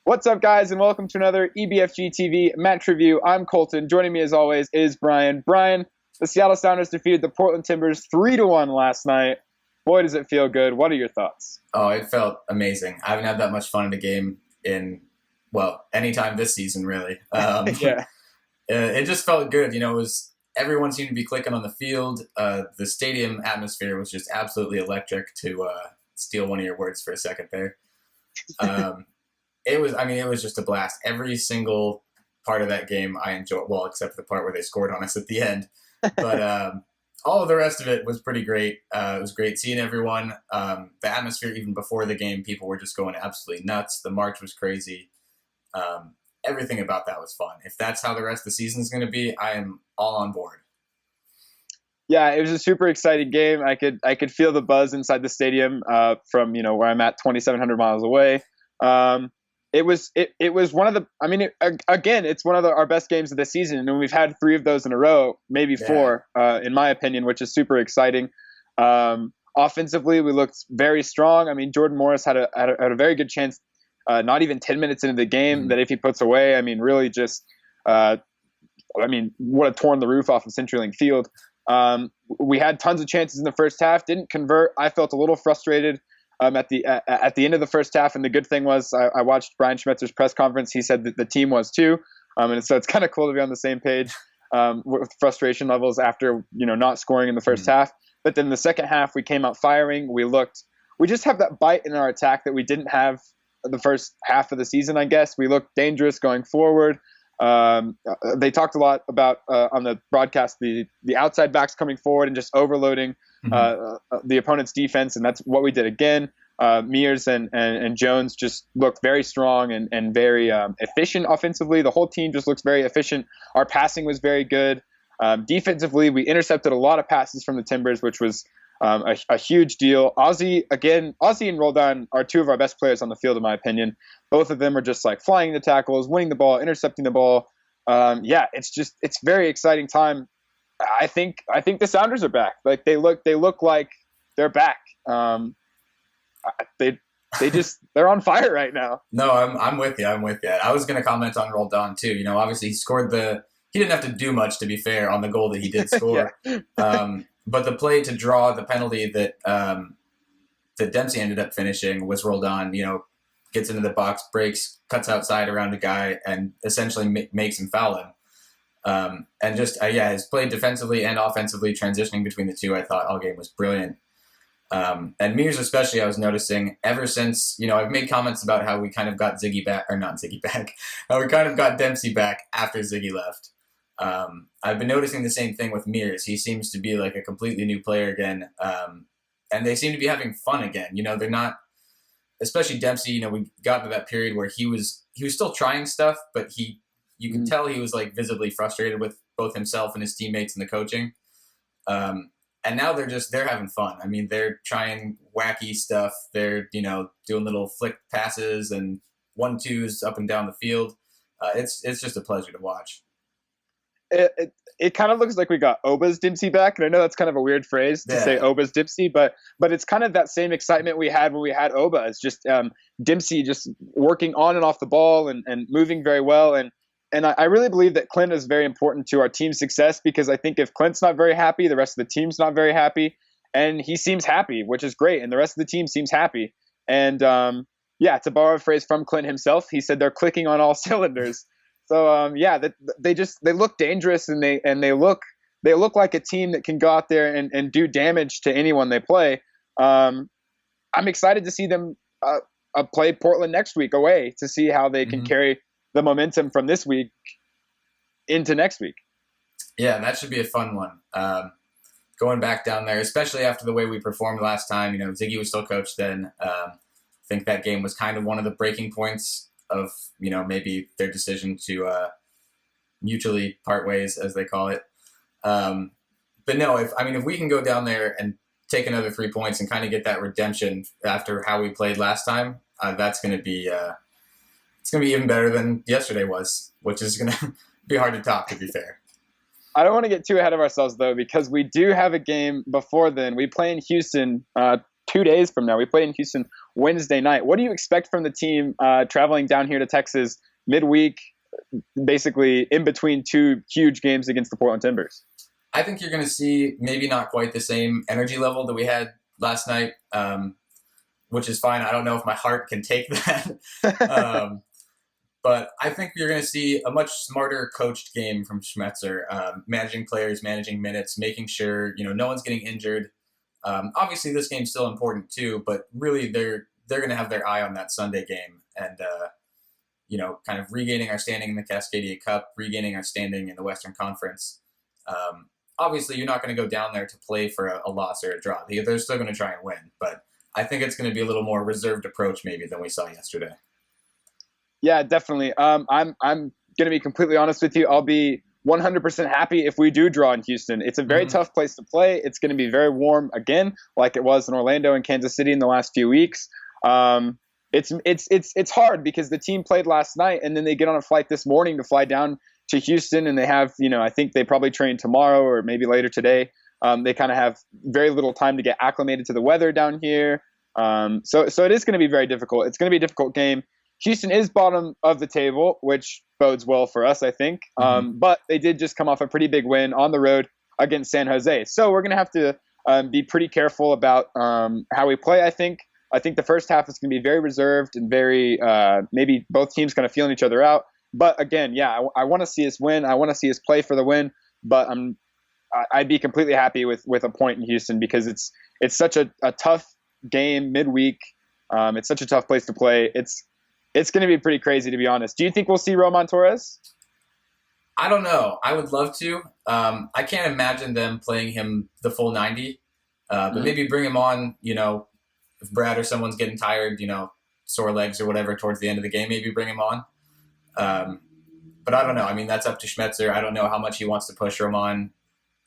What's up, guys, and welcome to another EBFG TV match review. I'm Colton. Joining me, as always, is Brian. Brian, the Seattle Sounders defeated the Portland Timbers 3-1 last night. Boy, does it feel good. What are your thoughts? Oh, it felt amazing. I haven't had that much fun in a game anytime this season, really. Yeah. It just felt good. Everyone seemed to be clicking on the field. The stadium atmosphere was just absolutely electric, to steal one of your words for a second there. It was just a blast. Every single part of that game I enjoyed, well, except for the part where they scored on us at the end. But all of the rest of it was pretty great. It was great seeing everyone. The atmosphere, even before the game, people were just going absolutely nuts. The march was crazy. Everything about that was fun. If that's how the rest of the season is going to be, I am all on board. Yeah, it was a super exciting game. I could feel the buzz inside the stadium from where I'm at, 2,700 miles away. It was one of the. It's one of our best games of the season, and we've had 3 of those in a row, maybe 4, in my opinion, which is super exciting. Offensively, we looked very strong. I mean, Jordan Morris had a very good chance, not even 10 minutes into the game, that if he puts away, really just, would have torn the roof off of CenturyLink Field. We had tons of chances in the first half, didn't convert. I felt a little frustrated at the end of the first half, and the good thing was I watched Brian Schmetzer's press conference. He said that the team was too, and so it's kind of cool to be on the same page with frustration levels after not scoring in the first half. But then the second half, we came out firing. We just have that bite in our attack that we didn't have the first half of the season. I guess we looked dangerous going forward. They talked a lot about on the broadcast the outside backs coming forward and just overloading the opponent's defense, and that's what we did again. Mears and Jones just looked very strong and very efficient offensively. The whole team just looks very efficient. Our passing was very good. Defensively, we intercepted a lot of passes from the Timbers, which was a huge deal. Ozzy and Roldan are 2 of our best players on the field, in my opinion. Both of them are just like flying the tackles, winning the ball, intercepting the ball. It's very exciting time. I think the Sounders are back. Like they look like they're back. They're on fire right now. No, I'm with you. I was going to comment on Roldan too. Obviously he didn't have to do much, to be fair, on the goal that he did score. But the play to draw the penalty that Dempsey ended up finishing was Roldan. Gets into the box, breaks, cuts outside around a guy, and essentially makes him foul him. His play defensively and offensively, transitioning between the two, I thought all game was brilliant. And Mears especially, I was noticing ever since, I've made comments about how we kind of got how we kind of got Dempsey back after Ziggy left. I've been noticing the same thing with Mears. He seems to be like a completely new player again. And they seem to be having fun again. They're not, especially Dempsey, we got to that period where he was still trying stuff, but you could tell he was like visibly frustrated with both himself and his teammates and the coaching. And now they're having fun. They're trying wacky stuff. They're, doing little flick passes and 1-2s up and down the field. It's just a pleasure to watch. It kind of looks like we got Oba's Dempsey back, and I know that's kind of a weird phrase to say Oba's Dempsey, but it's kind of that same excitement we had when we had Oba. It's just Dempsey just working on and off the ball and moving very well, and I really believe that Clint is very important to our team's success, because I think if Clint's not very happy, the rest of the team's not very happy, and he seems happy, which is great, and the rest of the team seems happy. And to borrow a phrase from Clint himself, he said they're clicking on all cylinders. So they look dangerous, and they look like a team that can go out there and do damage to anyone they play. I'm excited to see them play Portland next week away, to see how they can carry the momentum from this week into next week. Yeah, that should be a fun one. Going back down there, especially after the way we performed last time. Ziggy was still coach then. I think that game was kind of one of the breaking points of maybe their decision to mutually part ways, as they call it. But no, if we can go down there and take another 3 points and kind of get that redemption after how we played last time, that's going to be it's going to be even better than yesterday was, which is going to be hard to top, to be fair. I don't want to get too ahead of ourselves, though, because we do have a game before then. We play in Houston 2 days from now. We play in Houston Wednesday night. What do you expect from the team traveling down here to Texas midweek, basically in between two huge games against the Portland Timbers? I think you're going to see maybe not quite the same energy level that we had last night, which is fine. I don't know if my heart can take that. But I think you're going to see a much smarter coached game from Schmetzer, managing players, managing minutes, making sure no one's getting injured. Obviously, this game's still important too, but really they're going to have their eye on that Sunday game and kind of regaining our standing in the Cascadia Cup, regaining our standing in the Western Conference. Obviously, you're not going to go down there to play for a loss or a draw. They're still going to try and win, but I think it's going to be a little more reserved approach maybe than we saw yesterday. Yeah, definitely. I'm going to be completely honest with you. I'll be 100% happy if we do draw in Houston. It's a very tough place to play. It's going to be very warm again, like it was in Orlando and Kansas City in the last few weeks. It's hard because the team played last night and then they get on a flight this morning to fly down to Houston, and they have, I think they probably train tomorrow or maybe later today. They kind of have very little time to get acclimated to the weather down here. So it is going to be very difficult. It's going to be a difficult game. Houston is bottom of the table, which bodes well for us, I think. But they did just come off a pretty big win on the road against San Jose. So we're going to have to be pretty careful about how we play, I think. I think the first half is going to be very reserved and very maybe both teams kind of feeling each other out. But again, yeah, I want to see us win. I want to see us play for the win. But I'd be completely happy with a point in Houston because it's such a tough game midweek. It's such a tough place to play. It's going to be pretty crazy, to be honest. Do you think we'll see Roman Torres? I don't know. I would love to. I can't imagine them playing him the full 90. But maybe bring him on, if Brad or someone's getting tired, sore legs or whatever towards the end of the game, maybe bring him on. But I don't know. I mean, that's up to Schmetzer. I don't know how much he wants to push Roman,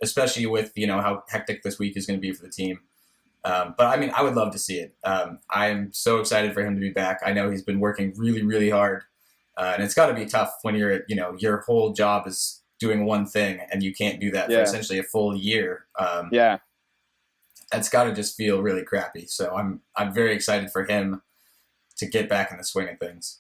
especially with, how hectic this week is going to be for the team. But I mean, I would love to see it. I'm so excited for him to be back. I know he's been working really, really hard. And it's got to be tough when you're, your whole job is doing one thing and you can't do that for essentially a full year. That's got to just feel really crappy. So I'm very excited for him to get back in the swing of things.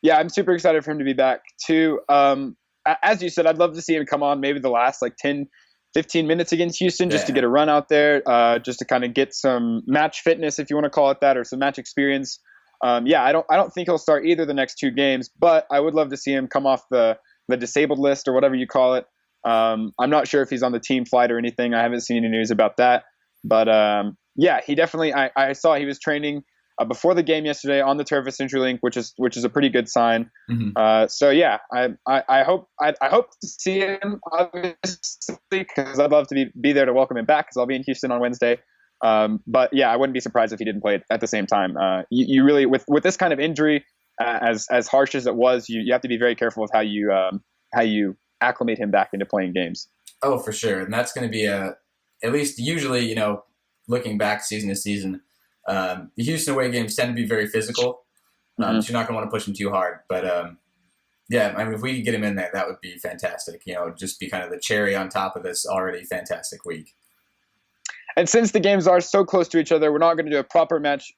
Yeah, I'm super excited for him to be back too. As you said, I'd love to see him come on maybe the last 10, 15 minutes against Houston just to get a run out there, just to kind of get some match fitness, if you want to call it that, or some match experience. I don't think he'll start either the next two games, but I would love to see him come off the disabled list or whatever you call it. I'm not sure if he's on the team flight or anything. I haven't seen any news about that. But he definitely. I saw he was training before the game yesterday on the turf at CenturyLink, which is a pretty good sign. I hope to see him, obviously, because I'd love to be there to welcome him back because I'll be in Houston on Wednesday. But yeah, I wouldn't be surprised if he didn't play at the same time. You really with this kind of injury, as harsh as it was, you have to be very careful with how you acclimate him back into playing games. Oh, for sure, and that's going to be at least usually, looking back season to season, the Houston away games tend to be very physical. So you're not going to want to push him too hard. But, if we could get him in there, that would be fantastic. Just be kind of the cherry on top of this already fantastic week. And since the games are so close to each other, we're not going to do a proper match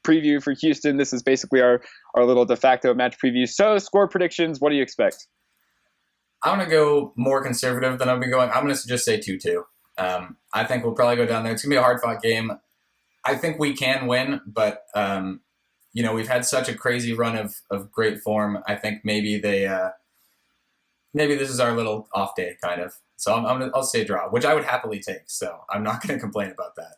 preview for Houston. This is basically our little de facto match preview. So, score predictions, what do you expect? I'm going to go more conservative than I've been going. I'm going to just say 2-2. I think we'll probably go down there. It's going to be a hard-fought game. I think we can win, but, we've had such a crazy run of great form. I think maybe maybe this is our little off day, kind of. So I'll say draw, which I would happily take. So I'm not going to complain about that.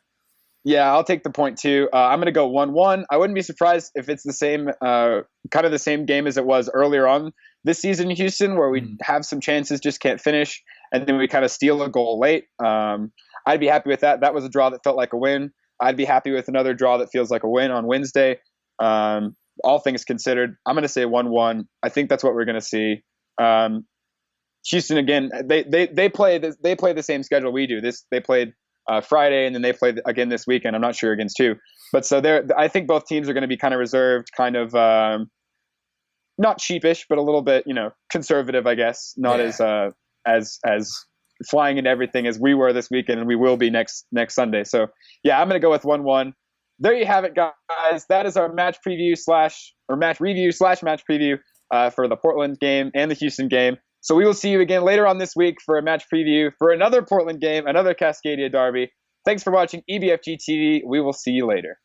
Yeah, I'll take the point too. I'm going to go 1-1. I wouldn't be surprised if it's the same, kind of the same game as it was earlier on this season in Houston, where we have some chances, just can't finish, and then we kind of steal a goal late. I'd be happy with that. That was a draw that felt like a win. I'd be happy with another draw that feels like a win on Wednesday. All things considered, I'm going to say 1-1. I think that's what we're going to see. Houston again. They play the same schedule we do. They played Friday, and then they played again this weekend. I'm not sure against who, but so I think both teams are going to be kind of reserved, kind of not sheepish, but a little bit, conservative, I guess. Not as flying into everything as we were this weekend, and we will be next Sunday. So yeah, I'm going to go with 1-1. there you have it, guys. That is our match preview slash or match review slash match preview for the Portland game and the Houston game. So we will see you again later on this week for a match preview for another Portland game, another Cascadia derby. Thanks for watching EBFG TV. We will see you later.